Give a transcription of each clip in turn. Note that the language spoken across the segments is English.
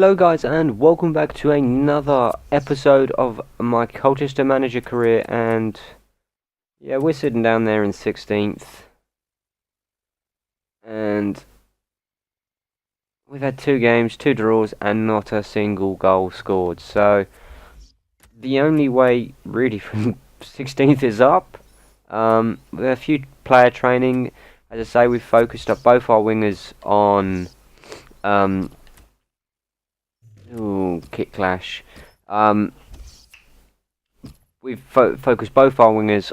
Hello guys and welcome back to another episode of my Colchester manager career, and yeah, we're sitting down there in 16th and we've had 2 games, 2 draws and not a single goal scored. So the only way really from 16th is up. With a few player training. As I say, we've focused up both our wingers on kick clash. We've focused both our wingers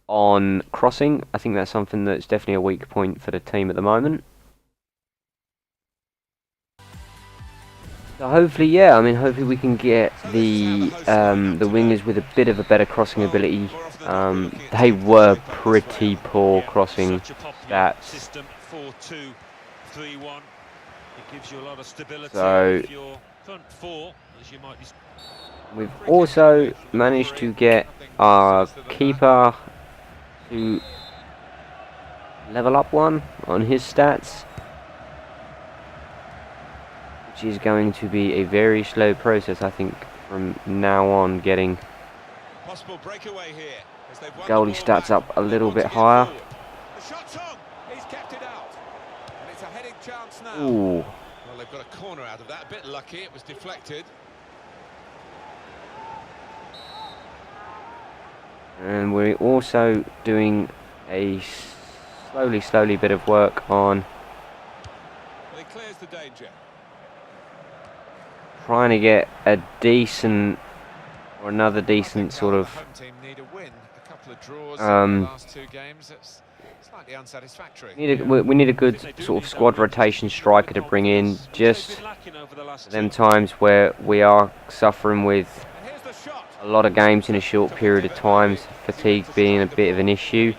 on crossing. I think that's something that's definitely a weak point for the team at the moment. So hopefully, yeah, hopefully we can get the wingers with a bit of a better crossing ability. They were pretty poor crossing stats. So we've also managed to get our keeper to level up 1 on his stats, which is going to be a very slow process, I think, from now on, getting goalie stats up a little bit higher. Ooh. Well, they've got a corner out of that. A bit lucky, it was deflected. And we're also doing a slowly bit of work on Well, he clears the danger. trying to get a decent or another decent sort of home team need a win. A couple of draws in the last 2 games. It's slightly unsatisfactory. we need a good sort of squad rotation striker to bring in, just them times where we are suffering with a lot of games in a short period of time, fatigue being a bit of an issue.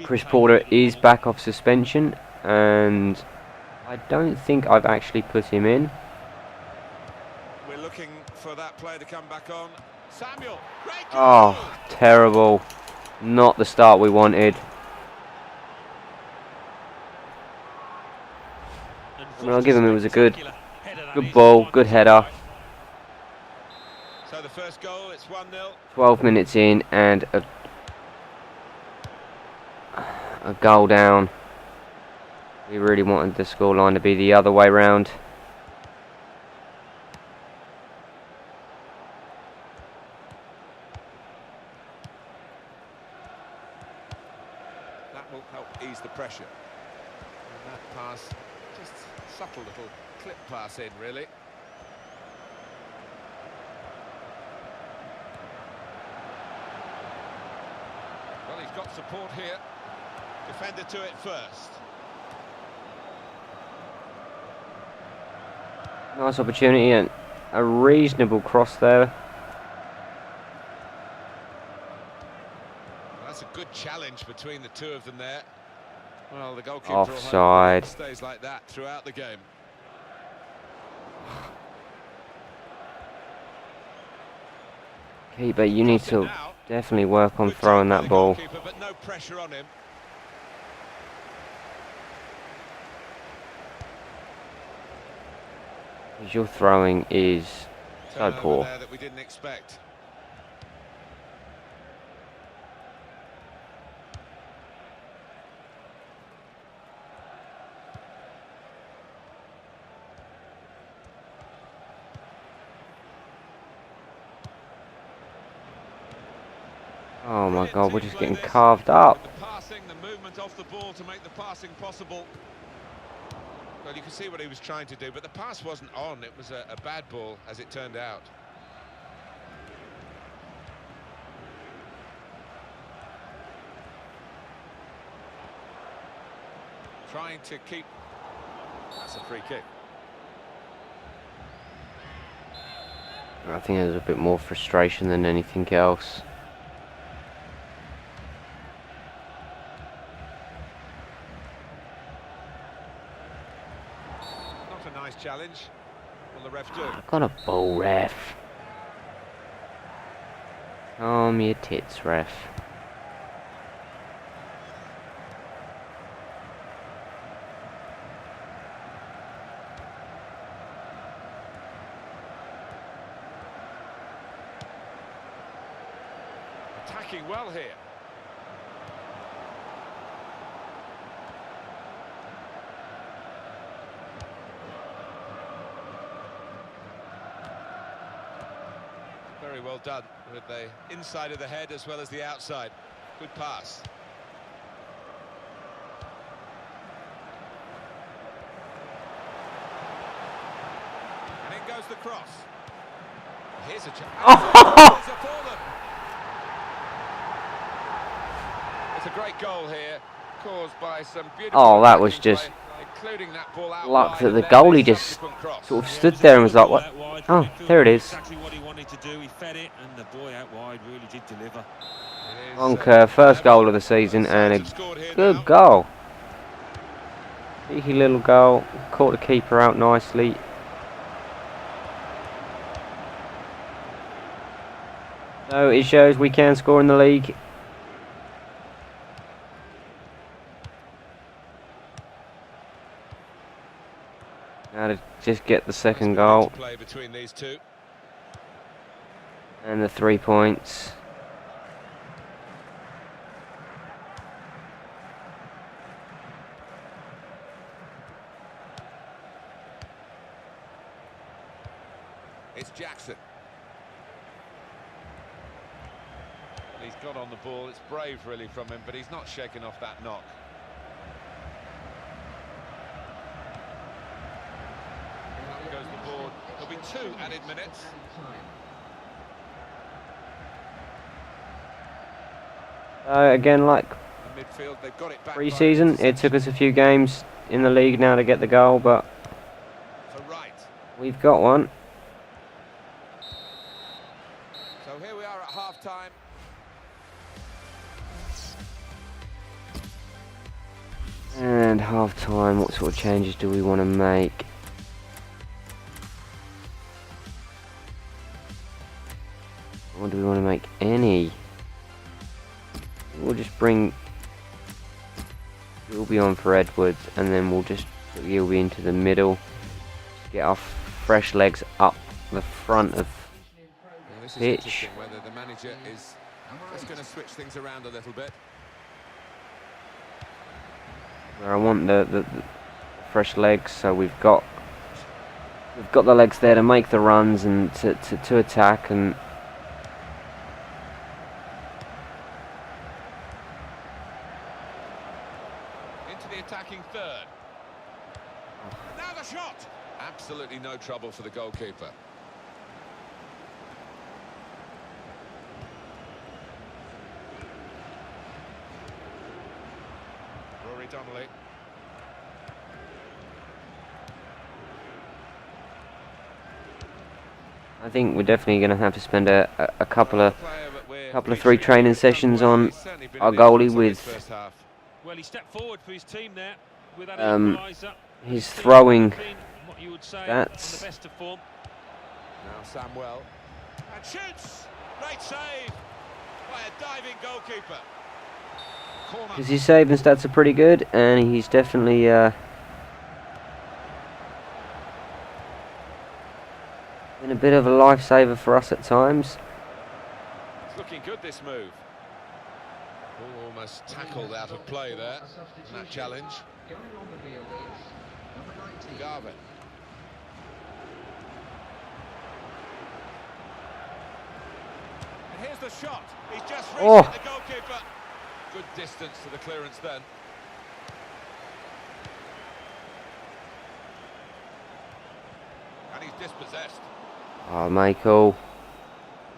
Chris Porter is back off suspension, and I don't think I've actually put him in. We're looking for that player to come back on. Samuel. Oh, terrible. Not the start we wanted. I'll give him, it was a good ball, good header. So the first goal, it's 1-0. 12 minutes in and a goal down. We really wanted the scoreline to be the other way round. That will help ease the pressure. And that pass, just subtle little clip pass in, really. Well, he's got support here. Defender to it first. Nice opportunity and a reasonable cross there. That's a good challenge between the two of them there. Well, the goalkeeper offside. Stays like that throughout the game. Keeper, you need to definitely work on throwing that ball. But no pressure on him. Your throwing is so poor. That we didn't expect. Oh my God, we're just getting carved up. The movement off the ball to make the passing possible. Well, you can see what he was trying to do, but the pass wasn't on. It was a bad ball, as it turned out. Trying to keep... That's a free kick. I think there's a bit more frustration than anything else. Not a nice challenge. Will the ref do? I've got a ball, ref. Calm your tits, ref. attacking well here. Very well done with the inside of the head as well as the outside. Good pass. And in goes the cross. Here's a chance. It's a great goal here, caused by some beautiful. Oh, that was just including that ball out luck that wide, the and then goalie this just subsequent cross. sort of stood there and was like, what? Oh, there it is. Exactly what he wanted to do. He fed it, and the boy out wide really did deliver. Onker, first goal of the season, and a good goal. Cheeky little goal, caught the keeper out nicely. So it shows we can score in the league. Now to just get the second goal. Play between these two. And the 3 points. It's Jackson. He's got on the ball. It's brave, really, from him, but he's not shaking off that knock. Up goes the board. There'll be 2 added minutes. Again, like In midfield, they've got it back. pre-season, it took us a few games in the league now to get the goal, but For right. we've got one. So here we are at half-time. And half-time, what sort of changes do we want to make? Or do we want to make any? We'll just bring Gilby on for Edwards, and then we'll just put Gilby into the middle. Just get our fresh legs up the front of This is pitch. interesting, whether the manager is just going to switch things around a little bit. Where I want the fresh legs, so we've got the legs there to make the runs and to attack. And Into the attacking third. Now the shot! Absolutely no trouble for the goalkeeper. Rory Donnelly. I think we're definitely going to have to spend a couple of 3 training sessions on our goalie with Well, he stepped forward for his team there with that equaliser. his throwing What you would say stats. on the best of form. Now Samwell. And shoots! Great save by a diving goalkeeper. Corner. because his saving stats are pretty good, and he's definitely been a bit of a lifesaver for us at times. It's looking good, this move. Ball almost tackled out of play there in that challenge. Garvin. And here's the shot. He's just reached Oh. the goalkeeper. Good distance to the clearance then. And he's dispossessed. Oh, Michael.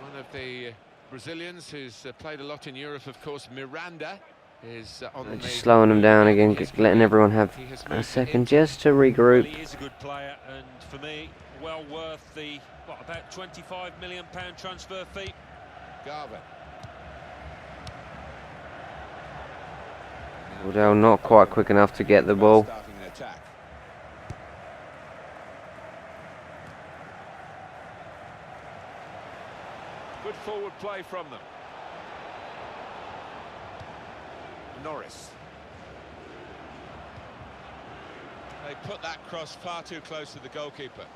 One of the Brazilians who's played a lot in Europe, of course, Miranda, is on the Just slowing them down again, just letting everyone have a second just to Well, regroup. he is a good player, and for me, well worth the, what, about £25 million transfer fee. Garvin. Although not quite quick enough to get the ball. Starting an attack. Good forward play from them. Norris. They put that cross far too close to the goalkeeper.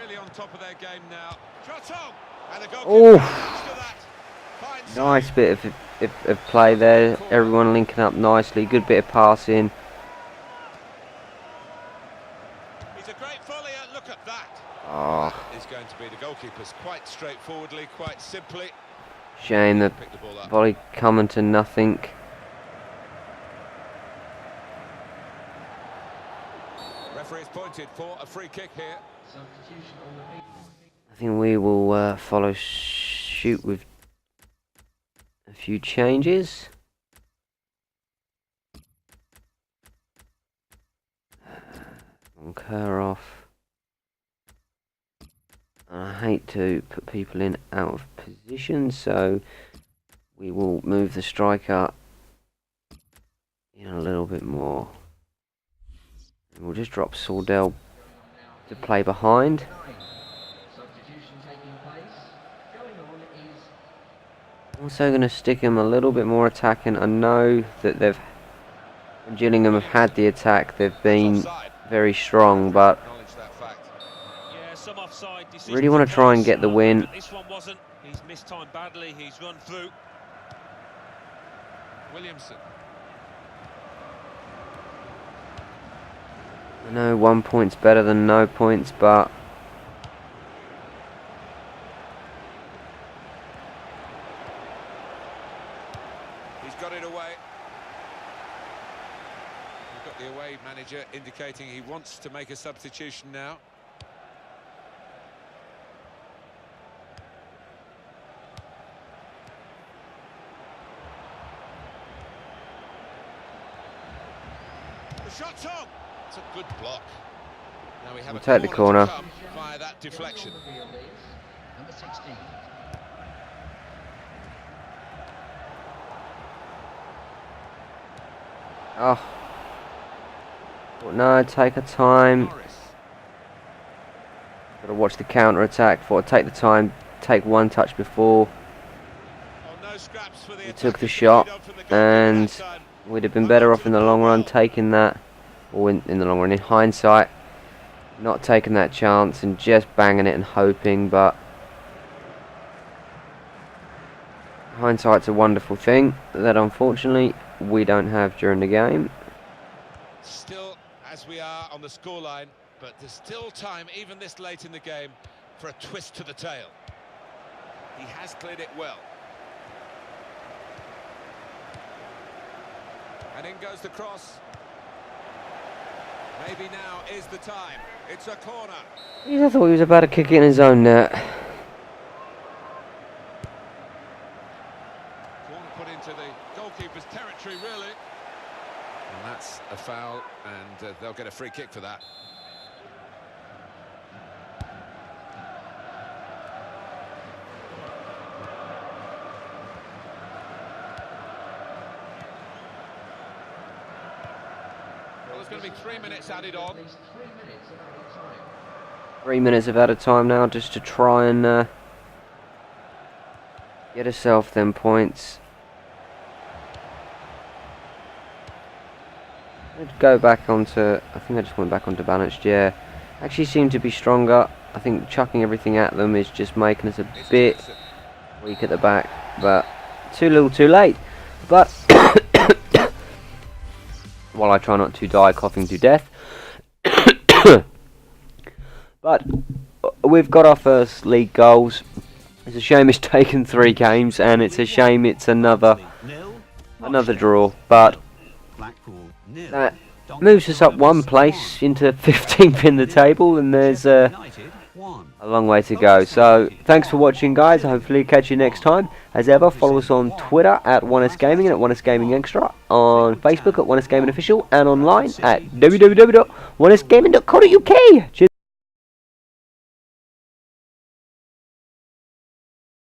really on top of their game now. Shot on! And the goalkeeper Oh, to that. Fine nice save. bit of play there. Everyone linking up nicely. Good bit of passing. He's a great volleyer. Look at that. Oh, That is going to be the goalkeeper's quite straightforwardly, quite simply. shame the Pick the ball up. volley coming to nothing. Referee's pointed for a free kick here. I think we will follow suit with a few changes. Kerr off. I hate to put people in out of position, so we will move the striker in a little bit more. And we'll just drop Sordell to play behind. Also going to stick him a little bit more attacking. I know that when Gillingham have had the attack, they've been very strong, but Acknowledge that fact. Yeah, some offside decisions really want to in try and place, get the win. but this one wasn't. He's missed time badly. He's run through. Williamson. I know 1 point's better than no points, but He's got it away. We've got the away manager indicating he wants to make a substitution now. The shot's on. It's a good block. Now we have We'll a take the corner. to come via that deflection. Number 16. oh, no, take a time. Morris. Got to watch the counter attack. Thought I'd take the time, take one touch before Oh, no scraps for the he took the attackers to shot, lead on from the goalkeeper and that time. we'd have been better off in the long run taking that, or in the long run, in hindsight, not taking that chance and just banging it and hoping. But hindsight's a wonderful thing that unfortunately we don't have during the game. Still, as we are on the scoreline, but there's still time, even this late in the game, for a twist to the tail. He has cleared it well. And in goes the cross. Maybe now is the time. It's a corner. I thought he was about to kick it in his own net. Corner put into the goalkeeper's territory, really. And that's a foul, and they'll get a free kick for that. Well, there's going to be 3 minutes added on. 3 minutes of added time now, just to try and get herself them points. I'd go back onto, I think I just went back onto balanced, yeah. Actually seem to be stronger. I think chucking everything at them is just making us a It's bit Wilson. weak at the back, but too little too late. But while I try not to die coughing to death. But we've got our first league goals. It's a shame it's taken 3 games, and it's a shame it's another draw, but that moves us up 1 place into 15th in the table, and there's a long way to go. So thanks for watching, guys. Hopefully catch you next time. As ever, follow us on Twitter at 1S Gaming and at 1S Gaming Extra, on Facebook at 1S Gaming Official, and online at www.1sgaming.co.uk. Cheers.